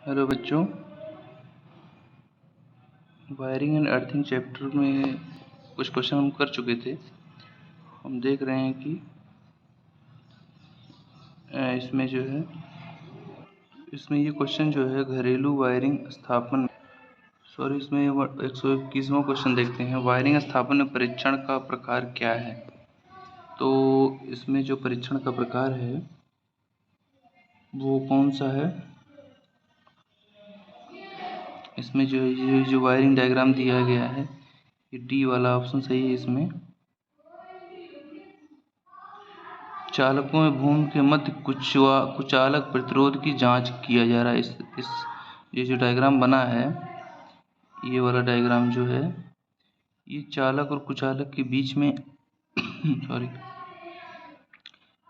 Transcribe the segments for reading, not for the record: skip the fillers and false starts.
Hello बच्चों, wiring and earthing chapter में कुछ क्वेश्चन हम कर चुके थे। हम देख रहे हैं कि इसमें जो है ये क्वेश्चन जो है घरेलू वायरिंग स्थापन इसमें 121वां क्वेश्चन देखते हैं। वायरिंग स्थापन में परीक्षण का प्रकार क्या है? तो इसमें जो परीक्षण का प्रकार है वो कौन सा है? इसमें जो वायरिंग डायग्राम दिया गया है, ये डी वाला ऑप्शन सही है। इसमें चालकों में भूमि के मध्य कुचालक प्रतिरोध की जांच किया जा रहा है। ये जो डायग्राम बना है, ये वाला डायग्राम जो है, ये चालक और कुचालक के बीच में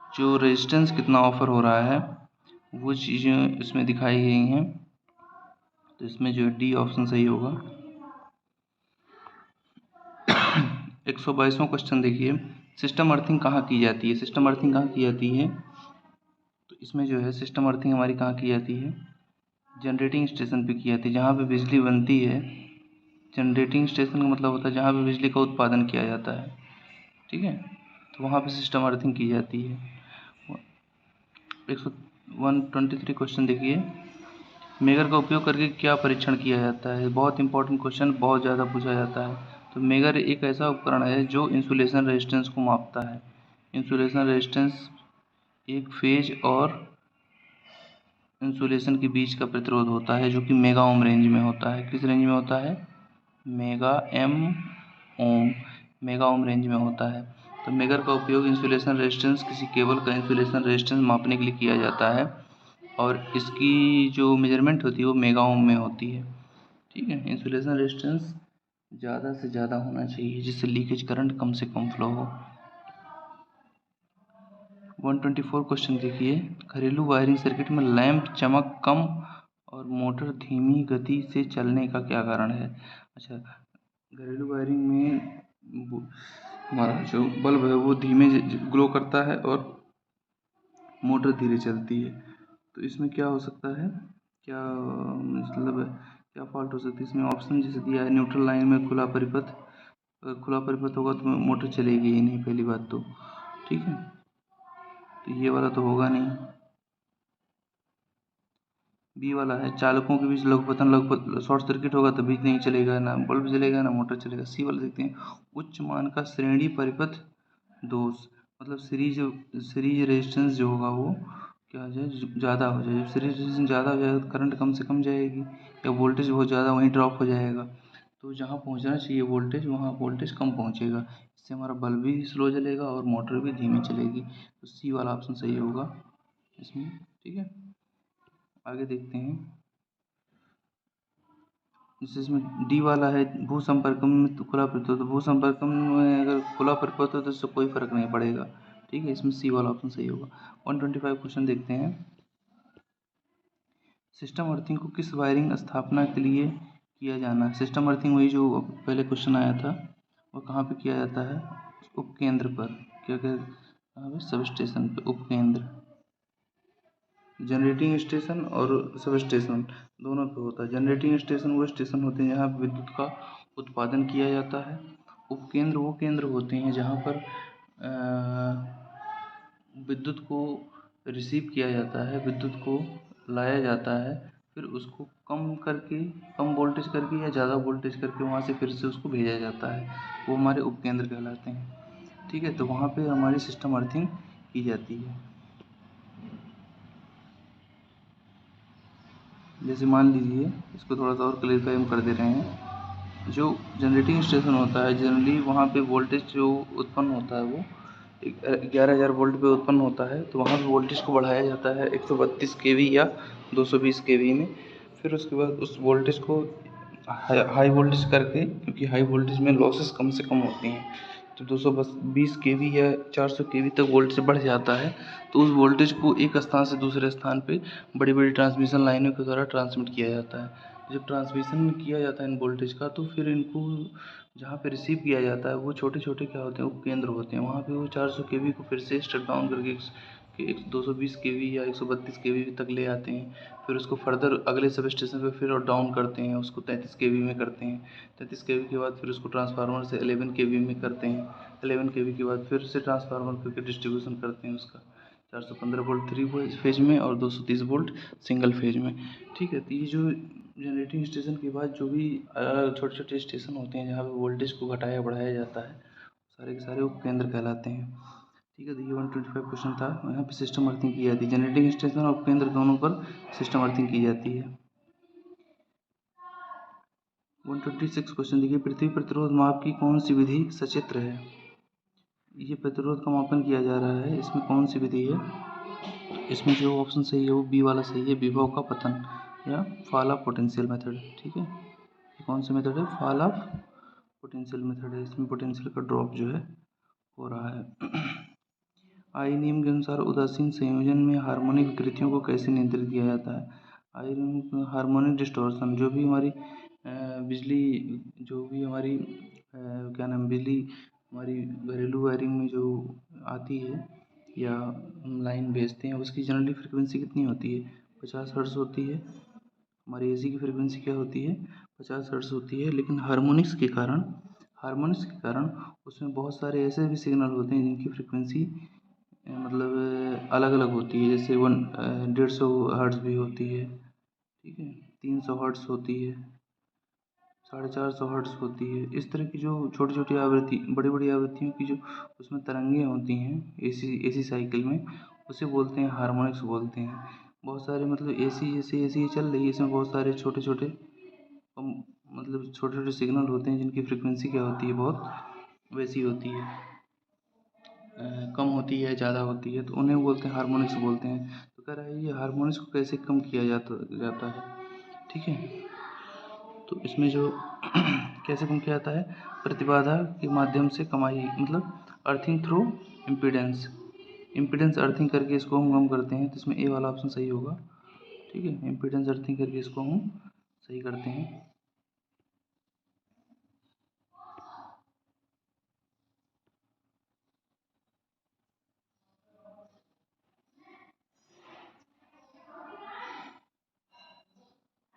जो रेजिस्टेंस कितना ऑफर हो रहा है वो चीज़ें इसमें दिखाई गई हैं। तो इसमें जो डी ऑप्शन सही होगा। 122वां क्वेश्चन देखिए, सिस्टम अर्थिंग कहाँ की जाती है? सिस्टम अर्थिंग कहाँ की जाती है? तो इसमें जो है सिस्टम अर्थिंग हमारी कहाँ की जाती है? जनरेटिंग स्टेशन पे की जाती है, जहाँ पे बिजली बनती है। जनरेटिंग स्टेशन का मतलब होता है जहाँ पे बिजली का उत्पादन किया जाता है, ठीक है, तो वहाँ पे सिस्टम अर्थिंग की जाती है। 123 क्वेश्चन देखिए, मेगर का उपयोग करके क्या परीक्षण किया जाता है? बहुत इंपॉर्टेंट क्वेश्चन, बहुत ज़्यादा पूछा जाता है। तो मेगर एक ऐसा उपकरण है जो इंसुलेशन रेजिस्टेंस को मापता है। इंसुलेशन रेजिस्टेंस एक फेज और इंसुलेशन के बीच का प्रतिरोध होता है, जो कि मेगा ओम रेंज में होता है। किस रेंज में होता है? मेगा ओम रेंज में होता है। तो मेगर का उपयोग इंसुलेशन रेजिस्टेंस, किसी केबल का इंसुलेशन रेजिस्टेंस मापने के लिए किया जाता है, और इसकी जो मेजरमेंट होती है वो मेगा ओम में होती है, ठीक है। इंसुलेशन रेजिस्टेंस ज़्यादा से ज़्यादा होना चाहिए, जिससे लीकेज करंट कम से कम फ्लो हो। 124 क्वेश्चन देखिए, घरेलू वायरिंग सर्किट में लैंप चमक कम और मोटर धीमी गति से चलने का क्या कारण है? अच्छा, घरेलू वायरिंग में हमारा जो बल्ब है वो धीमे ग्लो करता है और मोटर धीरे चलती है। तो इसमें क्या हो सकता है, क्या मतलब क्या फॉल्ट हो सकती है? इसमें ऑप्शन जैसे दिया है, न्यूट्रल लाइन में खुला परिपथ। अगर खुला परिपथ होगा तो मोटर चलेगी ही नहीं, पहली बात तो, ठीक है। तो ये वाला तो होगा नहीं। बी वाला है, चालकों के बीच लघुपतन शॉर्ट सर्किट होगा तो बीच नहीं चलेगा, ना बल्ब चलेगा ना मोटर चलेगा। सी वाला देखते हैं, उच्च मान का श्रेणी परिपथ दोष, मतलब सीरीज रेजिस्टेंस जो होगा वो क्या हो जाए, ज़्यादा हो जाए। जब सीरीज रेजिस्टेंस ज़्यादा हो जाएगा तो करंट कम से कम जाएगी, या वोल्टेज बहुत ज़्यादा वहीं ड्रॉप हो जाएगा। तो जहाँ पहुँचना चाहिए वोल्टेज, वहाँ वोल्टेज कम पहुँचेगा, इससे हमारा बल्ब भी स्लो जलेगा और मोटर भी धीमी चलेगी। तो सी वाला ऑप्शन सही होगा इसमें, ठीक है। आगे देखते हैं, जैसे इसमें डी वाला है, भू संपर्कम में तो खुला परिपथ, तो भू संपर्कम में अगर खुला परिपथ हो तो इससे कोई फर्क नहीं पड़ेगा, ठीक है। इसमें सी वाला ऑप्शन सही होगा। 125 क्वेश्चन देखते हैं, सिस्टम अर्थिंग को किस वायरिंग स्थापना के लिए किया जाना है? सिस्टम अर्थिंग वही जो पहले क्वेश्चन आया था, वो कहाँ पे किया जाता है? उपकेंद्र पर। क्या कहते, सब स्टेशन पे उपकेंद्र। जनरेटिंग स्टेशन और सब स्टेशन दोनों पे होता है। जनरेटिंग स्टेशन वो स्टेशन होते हैं जहाँ विद्युत का उत्पादन किया जाता है। उपकेंद्र वो केंद्र होते हैं जहाँ पर विद्युत को रिसीव किया जाता है, विद्युत को लाया जाता है, फिर उसको कम वोल्टेज करके या ज़्यादा वोल्टेज करके वहाँ से फिर से उसको भेजा जाता है, वो हमारे उपकेंद्र कहलाते हैं, ठीक है। तो वहाँ पे हमारी सिस्टम अर्थिंग की जाती है। जैसे मान लीजिए, इसको थोड़ा सा और क्लेरिफाई हम कर दे रहे हैं, जो जनरेटिंग स्टेशन होता है जनरली वहाँ पे वोल्टेज जो उत्पन्न होता है वो 11,000 वोल्ट पे उत्पन्न होता है। तो वहाँ पे वोल्टेज को बढ़ाया जाता है 132 केवी या 220 केवी में। फिर उसके बाद उस वोल्टेज को हाई वोल्टेज करके, क्योंकि हाई वोल्टेज में लॉसेस कम से कम होती हैं, तो 220 केवी या 400 केवी तक वोल्टेज बढ़ जाता है। तो उस वोल्टेज को एक स्थान से दूसरे स्थान पे बड़ी बड़ी ट्रांसमिशन लाइनों के द्वारा ट्रांसमिट किया जाता है। जब ट्रांसमिशन किया जाता है इन वोल्टेज का, तो फिर इनको जहाँ पे रिसीव किया जाता है वो छोटे छोटे क्या होते हैं, उपकेंद्र होते हैं। वहाँ पे वो 400 केवी को फिर से स्टेप डाउन करके के 220 केवी या 132 केवी तक ले आते हैं, फिर उसको फर्दर अगले सब स्टेशन पे फिर और डाउन करते हैं, उसको 33 केवी में करते हैं। 33 केवी के बाद फिर उसको ट्रांसफार्मर से 11 केवी में करते हैं। 11 केवी के बाद फिर से ट्रांसफार्मर करके डिस्ट्रीब्यूशन करते हैं उसका 415 वोल्ट 3 फेज में और 230 वोल्ट सिंगल फेज में। ठीक है, तो ये जो जनरेटिंग स्टेशन के बाद जो भी छोटे छोटे स्टेशन होते हैं जहाँ पे वोल्टेज को घटाया बढ़ाया जाता है, सारे के सारे उपकेंद्र कहलाते हैं। ठीक है, तो ये 125 क्वेश्चन था। यहाँ पे सिस्टम अर्थिंग की जाती है, जनरेटिंग स्टेशन और उपकेंद्र दोनों पर सिस्टम अर्थिंग की जाती है। 126 क्वेश्चन देखिए, पृथ्वी प्रतिरोध माप की कौन सी विधि सचित्र है? ये प्रतिरोध का मापन किया जा रहा है, इसमें कौन सी विधि है? इसमें जो ऑप्शन सही है वो बी वाला सही है, विभव का पतन या फॉल ऑफ पोटेंशियल मेथड। ठीक है, ये कौन सा मेथड है? फॉल ऑफ पोटेंशियल मेथड है, इसमें पोटेंशियल का ड्रॉप जो है हो रहा है। आई नियम के अनुसार उदासीन संयोजन में हार्मोनिक विकृतियों को कैसे नियंत्रित किया जाता है? आई नियम हार्मोनिक डिस्टॉर्शन, जो भी हमारी बिजली, जो भी हमारी क्या नाम, बिजली हमारी घरेलू वायरिंग में जो आती है या हम लाइन भेजते हैं, उसकी जनरली फ्रिक्वेंसी कितनी होती है? 50 हर्ट्ज होती है। हमारी एसी की फ्रिक्वेंसी क्या होती है? 50 हर्ट्ज होती है। लेकिन हार्मोनिक्स के कारण उसमें बहुत सारे ऐसे भी सिग्नल होते हैं जिनकी फ्रिक्वेंसी मतलब अलग अलग होती है, जैसे 150 हर्ट्ज भी होती है। ठीक है, 300 हर्ट्ज होती है, 450 हर्ट्ज होती है। इस तरह की जो छोटी छोटी आवृत्ति, बड़ी बड़ी आवृत्तियों की जो उसमें तरंगें होती हैं एसी साइकिल में, उसे बोलते हैं हार्मोनिक्स बोलते हैं। बहुत सारे मतलब एसी जैसे एसी चल रही है, इसमें बहुत सारे छोटे छोटे मतलब छोटे छोटे सिग्नल होते हैं जिनकी फ्रिक्वेंसी क्या होती है? बहुत वैसी होती है, कम होती है, ज़्यादा होती है, तो उन्हें बोलते हैं हार्मोनिक्स बोलते हैं। तो कह रहा है ये हार्मोनिक्स को कैसे कम किया जाता है? ठीक है, तो इसमें जो कैसे कम किया जाता है? प्रतिबाधा के माध्यम से कमाई, मतलब अर्थिंग थ्रू इम्पीडेंस अर्थिंग करके इसको हम कम करते हैं। तो इसमें ए वाला ऑप्शन सही होगा। ठीक है, इम्पीडेंस अर्थिंग करके इसको हम सही करते हैं।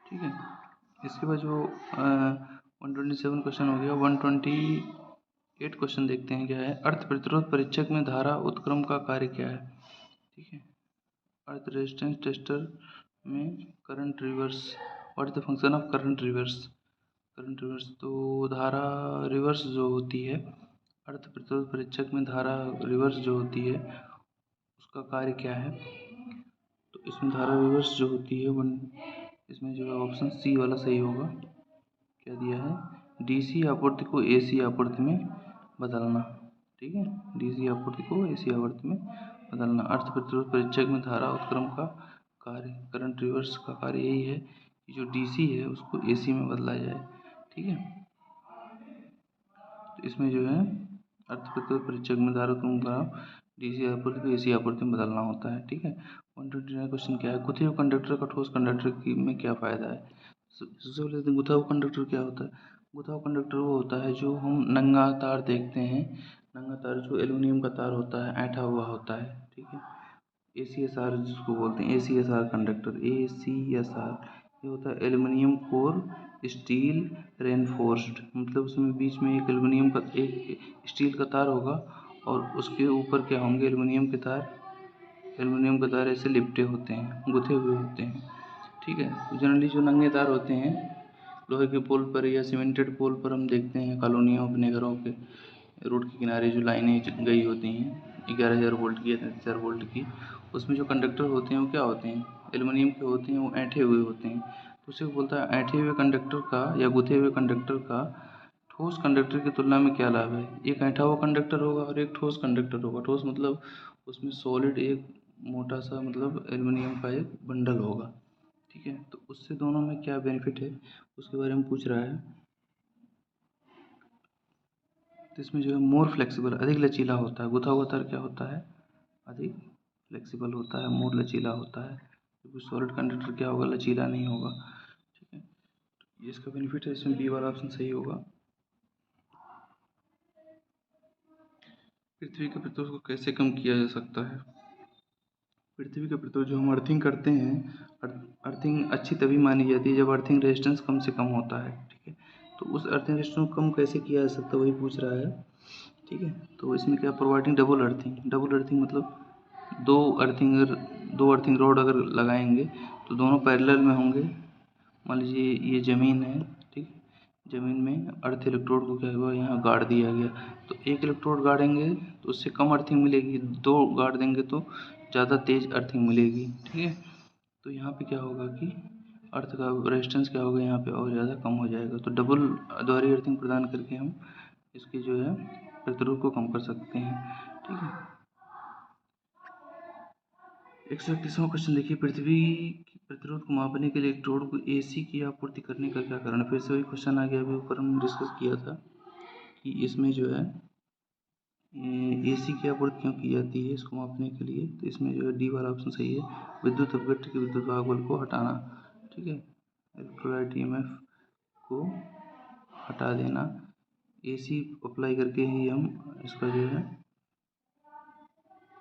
ठीक है, इसके बाद जो 127 क्वेश्चन हो गया, 128 क्वेश्चन देखते हैं क्या है। अर्थ प्रतिरोध परीक्षक में धारा उत्क्रम का कार्य क्या है? ठीक है, अर्थ रेजिस्टेंस टेस्टर में current reverse, what is the function of current reverse? तो धारा रिवर्स जो होती है, अर्थ प्रतिरोध परीक्षक में धारा रिवर्स जो होती है उसका कार्य क्या है? तो इसमें धारा रिवर्स जो होती है इसमें जो है ऑप्शन सी वाला सही होगा। क्या दिया है? डीसी आपूर्ति को एसी आपूर्ति में बदलना। ठीक है, डीसी आपूर्ति को एसी आपूर्ति में बदलना। अर्थ प्रतिरोध परीक्षक में धारा उत्क्रम का कार्य, करंट रिवर्स का कार्य यही है कि जो डीसी है उसको एसी में बदला जाए। ठीक है, तो इसमें जो है अर्थ प्रतिरोध परीक्षक में धारा उत्क्रम का डीसी आपूर्ति को एसी आपूर्ति में बदलना होता है। ठीक है, 129 क्वेश्चन क्या है? गुथे हुए कंडक्टर का ठोस कंडक्टर में क्या फ़ायदा है? सबसे पहले गुथा हुआ कंडक्टर क्या होता है? गुथा हुआ कंडक्टर वो होता है जो हम नंगा तार देखते हैं, नंगा तार जो एल्युमिनियम का तार होता है, ऐंठा हुआ होता है। ठीक है, ACSR जिसको बोलते हैं, ACSR कंडक्टर, ACSR ये होता है एल्युमिनियम कोर स्टील रेनफोर्स्ड, मतलब उसमें बीच में एक एल्युमिनियम का, एक स्टील का तार होगा और उसके ऊपर क्या होंगे? एल्युमिनियम के तार ऐसे लिपटे होते हैं, गुथे हुए होते हैं। ठीक है, तो जनरली जो नंगे तार होते हैं लोहे के पोल पर या सीमेंटेड पोल पर हम देखते हैं कॉलोनियों, अपने घरों के रोड के किनारे जो लाइनें गई होती हैं 11,000 वोल्ट की या 33,000 वोल्ट की, उसमें जो कंडक्टर होते हैं वो क्या होते हैं? एल्युमिनियम के होते हैं, वो ऐंठे हुए होते हैं। तो उसे बोलता है ऐंठे हुए कंडक्टर का या गुथे हुए कंडक्टर का ठोस कंडक्टर की तुलना में क्या लाभ है? एक ऐंठा हुआ कंडक्टर होगा और एक ठोस कंडक्टर होगा। ठोस मतलब उसमें सॉलिड एक मोटा सा मतलब एल्युमिनियम का एक बंडल होगा। ठीक है, तो उससे दोनों में क्या बेनिफिट है उसके बारे में पूछ रहा है। तो इसमें जो है मोर फ्लेक्सिबल, अधिक लचीला होता है। गुथा हुआ तार क्या होता है? अधिक फ्लेक्सिबल होता है, मोर लचीला होता है। क्योंकि सॉलिड कंडक्टर क्या होगा? लचीला नहीं होगा। ठीक है, ये इसका बेनिफिट है, इसमें बी वाला ऑप्शन सही होगा। पृथ्वी के प्रतिरोध को कैसे कम किया जा सकता है? पृथ्वी के प्रतिरोध जो हम अर्थिंग करते हैं, अर्थिंग अच्छी तभी मानी जाती है जब अर्थिंग रेजिस्टेंस कम से कम होता है। ठीक है, तो उस अर्थिंग रेजिस्टेंस को कम कैसे किया जा सकता है वही पूछ रहा है। ठीक है, तो इसमें क्या, providing double earthing. Double earthing मतलब दो अर्थिंग रोड अगर लगाएंगे तो दोनों पैरेलल में होंगे। मान लीजिए ये ज़मीन है, ठीक, ज़मीन में अर्थ इलेक्ट्रोड को क्या हुआ, यहाँ गाड़ दिया गया, तो एक इलेक्ट्रोड गाड़ेंगे तो उससे कम अर्थिंग मिलेगी, दो गाड़ देंगे तो ज़्यादा तेज़ अर्थिंग मिलेगी। ठीक है, तो यहाँ पे क्या होगा कि अर्थ का रेजिस्टेंस क्या होगा यहाँ पे और ज़्यादा कम हो जाएगा। तो डबल द्वारी अर्थिंग प्रदान करके हम इसकी जो है प्रतिरोध को कम कर सकते हैं। ठीक है, 131वां क्वेश्चन देखिए, पृथ्वी की प्रतिरोध को मापने के लिए इलेक्ट्रोड को एसी की आपूर्ति करने का क्या कारण है। फिर से वही क्वेश्चन आ गया, अभी ऊपर हम डिस्कस किया था कि इसमें जो है एसी की आपूर्ति क्यों की जाती है इसको मापने के लिए। तो इसमें जो है डी वाला ऑप्शन सही है, विद्युत अपघट्ट के विद्युत वाहक बल को हटाना। ठीक है, इलेक्ट्रोलाइट ईएमएफ को हटा देना, एसी अप्लाई करके ही हम इसका जो है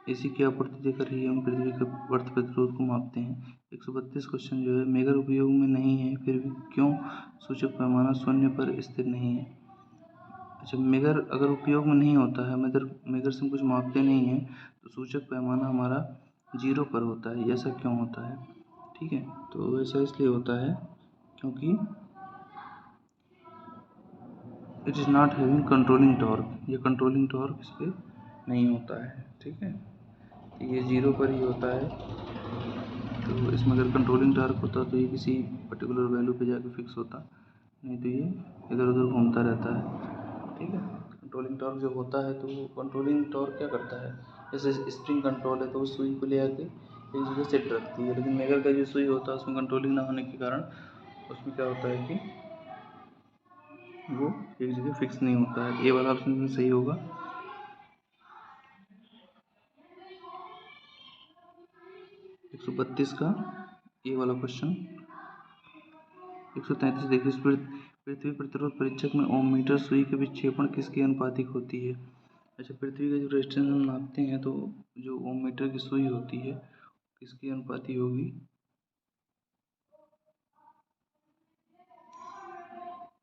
एसी की आपूर्ति देकर ही हम पृथ्वी के अर्थ प्रतिरोध को मापते हैं। 132 क्वेश्चन जो है, मेगर उपयोग में नहीं है फिर भी क्यों सूचक पैमाना शून्य पर स्थिर नहीं है। अच्छा, मेगर अगर उपयोग में नहीं होता है, मेगर से हम कुछ मापते नहीं हैं, तो सूचक पैमाना हमारा 0 पर होता है। ऐसा क्यों होता है? ठीक है, तो ऐसा इसलिए होता है क्योंकि it is not having controlling torque, ये कंट्रोलिंग टॉर्क इस पर नहीं होता है। ठीक है, तो ये 0 पर ही होता है। तो इसमें अगर कंट्रोलिंग टॉर्क होता तो ये किसी पर्टिकुलर वैल्यू पे जाके फिक्स होता, नहीं तो ये इधर उधर घूमता रहता है। ठीक है, कंट्रोलिंग टॉर्क जब होता है तो कंट्रोलिंग टॉर्क क्या करता है, जैसे स्प्रिंग कंट्रोल है तो उस सुई को ले आके एक जगह सेट रखती है, लेकिन मेगर का जो सुई होता है उसमें कंट्रोलिंग ना होने के कारण उसमें क्या होता है कि वो एक जगह फिक्स नहीं होता है। ये वाला ऑप्शन में सही होगा। 132 का ये वाला क्वेश्चन। 133 देखिए, पृथ्वी प्रतिरोध परीक्षक में ओम मीटर सुई के विक्षेपण किसकी अनुपातिक होती है। अच्छा, पृथ्वी का जो रेजिस्टेंस हम नापते हैं तो जो ओम मीटर की सुई होती है किसकी अनुपाती होगी,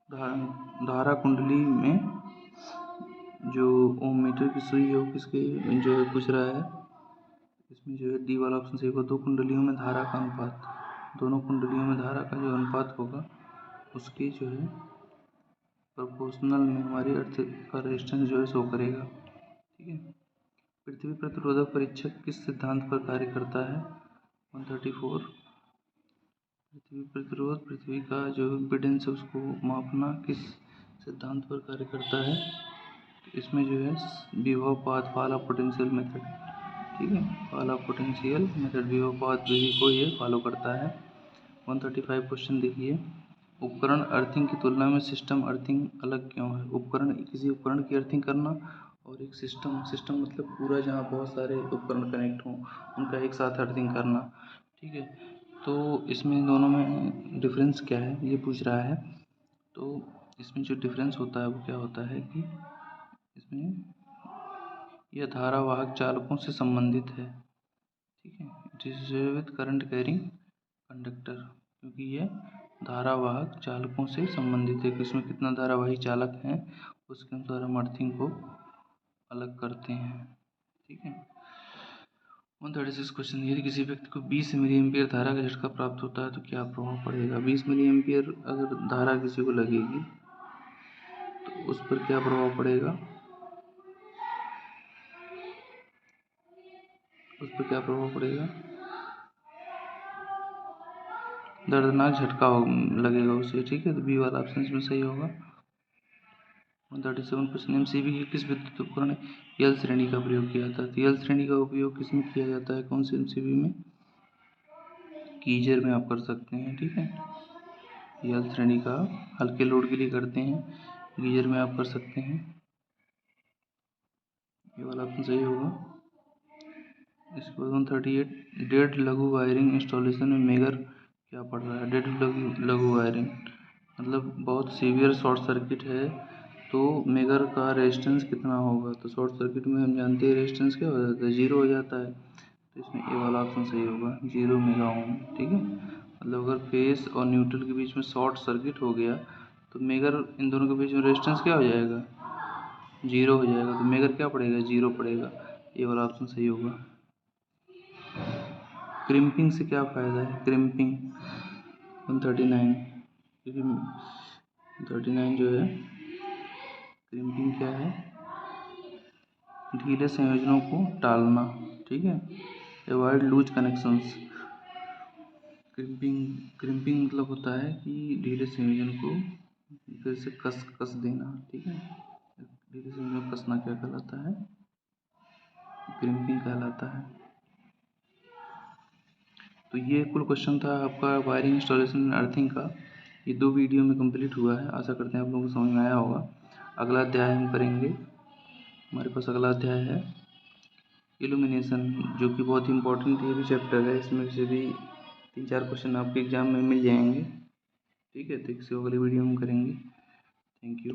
धारा कुंडली में जो ओम मीटर की सुई है वो किसके जो है पूछ रहा है। इसमें जो है डी वाला ऑप्शन सही होगा, दो कुंडलियों में धारा का अनुपात, दोनों कुंडलियों में धारा का जो अनुपात होगा उसकी जो है प्रोपोर्शनल में हमारी अर्थ का रेजिस्टेंस जो है शो करेगा। ठीक है, पृथ्वी प्रतिरोधक परीक्षक किस सिद्धांत पर कार्य करता है। 134, पृथ्वी प्रतिरोध, पृथ्वी का जो इम्पीडेंस है उसको मापना किस सिद्धांत पर कार्य करता है। तो इसमें जो है विभवपात पाला पोटेंशियल मेथड। ठीक है, पाला पोटेंशियल मेथड विभवपात विधि को ये फॉलो करता है। 135 क्वेश्चन देखिए, उपकरण अर्थिंग की तुलना में सिस्टम अर्थिंग अलग क्यों है। उपकरण, किसी उपकरण की अर्थिंग करना और एक सिस्टम मतलब पूरा जहाँ बहुत सारे उपकरण कनेक्ट हों उनका एक साथ अर्थिंग करना। ठीक है, तो इसमें दोनों में डिफरेंस क्या है ये पूछ रहा है। तो इसमें जो डिफरेंस होता है वो क्या होता है कि इसमें यह धारावाहक चालकों से संबंधित है। ठीक है, it is with current carrying conductor, क्योंकि ये धारावाहक चालकों से संबंधित है कि इसमें कितना धारावाही चालक हैं उसके अनुसार हम अर्थिंग को अलग करते हैं। ठीक है, 136 क्वेश्चन, यदि किसी व्यक्ति को 20 मिली एम्पियर धारा का झटका प्राप्त होता है तो क्या प्रभाव पड़ेगा। 20 मिली एम्पियर अगर धारा किसी को लगेगी तो उस पर क्या प्रभाव पड़ेगा, उस पर क्या प्रभाव पड़ेगा, दर्दनाक झटका लगेगा उसे। ठीक है, तो बी वाला ऑप्शन इसमें सही होगा। 137 क्वेश्चन, एमसीबी के किस विद्युत उपकरण यल श्रेणी का प्रयोग किया जाता है। तो यल श्रेणी का उपयोग किस में किया जाता है, कौन से एमसीबी में, गीजर में आप कर सकते हैं। ठीक है, यल श्रेणी का हल्के लोड के लिए करते हैं, गीजर में आप कर सकते हैं। ये वाला ऑप्शन सही होगा। इसके बाद 138, डेड लघु वायरिंग इंस्टॉलेशन में मेगर क्या पड़ रहा है। डेड लघु वायरिंग मतलब बहुत सीवियर शॉर्ट सर्किट है तो मेगर का रेजिस्टेंस कितना होगा। तो शॉर्ट सर्किट में हम जानते हैं रेजिस्टेंस क्या हो जाता है, 0 हो जाता है। तो इसमें ए वाला ऑप्शन सही होगा, 0 मेगा ओम। ठीक है, मतलब अगर फेस और न्यूट्रल के बीच में शॉर्ट सर्किट हो गया तो मेगर इन दोनों के बीच में रेजिस्टेंस क्या हो जाएगा, 0 हो जाएगा। तो मेगर क्या पड़ेगा, 0 पड़ेगा। ये वाला ऑप्शन सही होगा। क्रिम्पिंग से क्या फ़ायदा है, क्रिम्पिंग 139, क्योंकि 39 जो है क्रिम्पिंग क्या है, ढीले संयोजनों को टालना। ठीक है, अवॉइड लूज कनेक्शंस। क्रिम्पिंग मतलब होता है कि ढीले संयोजन को फिर से कस देना। ठीक है, ढीले संयोजन को कसना क्या कहलाता है, क्रिम्पिंग कहलाता है। तो ये कुल क्वेश्चन था आपका वायरिंग, इंस्टॉलेशन, अर्थिंग का। ये 2 वीडियो में कंप्लीट हुआ है। आशा करते हैं आप लोगों को समझ में आया होगा। अगला अध्याय हम करेंगे, हमारे पास अगला अध्याय है इल्यूमिनेशन, जो कि बहुत ही इंपॉर्टेंट ये भी चैप्टर है। इसमें से भी 3-4 क्वेश्चन आपके एग्जाम में मिल जाएंगे। ठीक है, तो इससे अगली वीडियो हम करेंगे। Thank you.